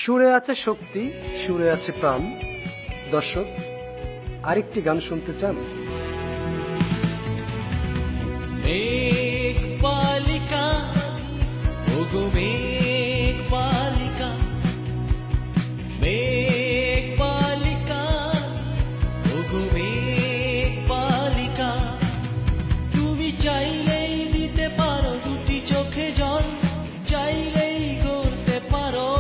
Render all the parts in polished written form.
সুরে আছে শক্তি, সুরে আছে প্রাণ। দর্শক, আরেকটি গান শুনতে চান? মেঘ বালিকা, ওগো মেঘ বালিকা, মেঘ বালিকা, ওগো মেঘ বালিকা, তুমি চাইলেই দিতে পারো দুটি চোখে জল, চাইলেই করতে পারো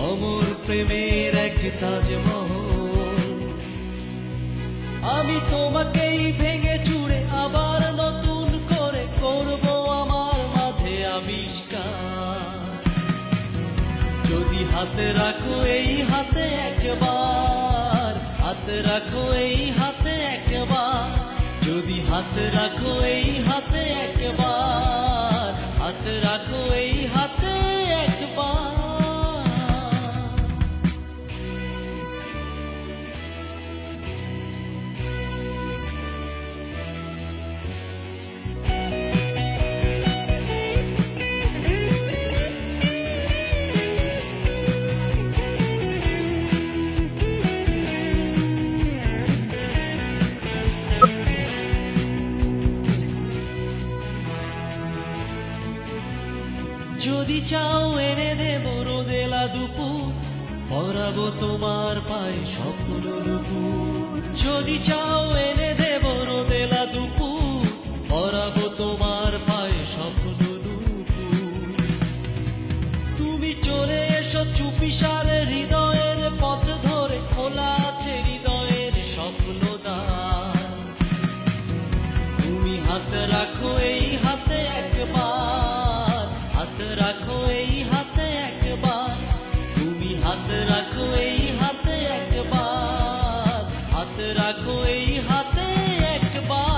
অমর প্রেমের এক তাজমহল। আমি তোমাকেই ভেঙে চুরে আবার নতুন করে করব আমার মাঝে আবিষ্কার। যদি হাতে রাখো এই হাতে একবার, হাতে রাখো এই হাতে একবার, যদি হাতে রাখো এই হাতে একবার, হাতে রাখো এই হাতে একবার। যদি চাও এনে দেব রোদেলা দুপুর, পরাবো তোমার পায়ে স্বপ্ন নুপুর। যদি চাও এনে দেব রোদেলা দুপুর, পরাবো তোমার পায়ে স্বপ্ন নুপুর। তুমি চলে এসো চুপিসারে হৃদয়ের পথ ধরে, খোলা আছে হৃদয়ের স্বপ্নদ্বার। তুমি হাতে রাখো এই হাতে একবার, হাতে রাখো এই হাতে একবার, তুমি হাতে রাখো এই হাতে একবার, হাতে রাখো এই হাতে একবার।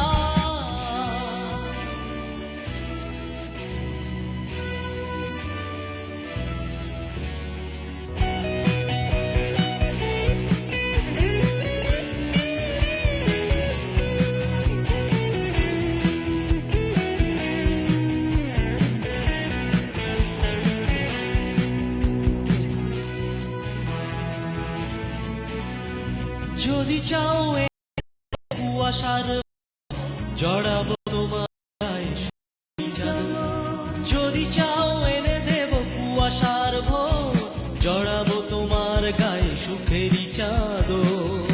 যদি চাও কুয়াশার জড়াবো তোমার গায়ে সুখী চাদর। যদি চাও এনে দেব কুয়াশার ভোর, জড়াবো তোমার গায়ে সুখেরই চাদর।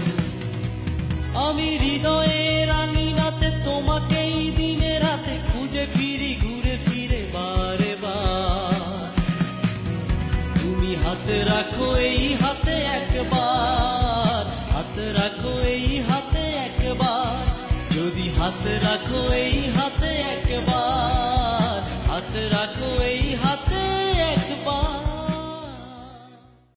আমি হৃদয়ের আঙিনাতে তোমাকেই দিনে রাতে খুঁজে ফিরি ঘুরে ফিরে বারে বার। তুমি হাতে রাখো এই হাতে একবার, হাতে রাখো এই হাতে একবার, যদি হাতে রাখো এই হাতে একবার, হাতে রাখো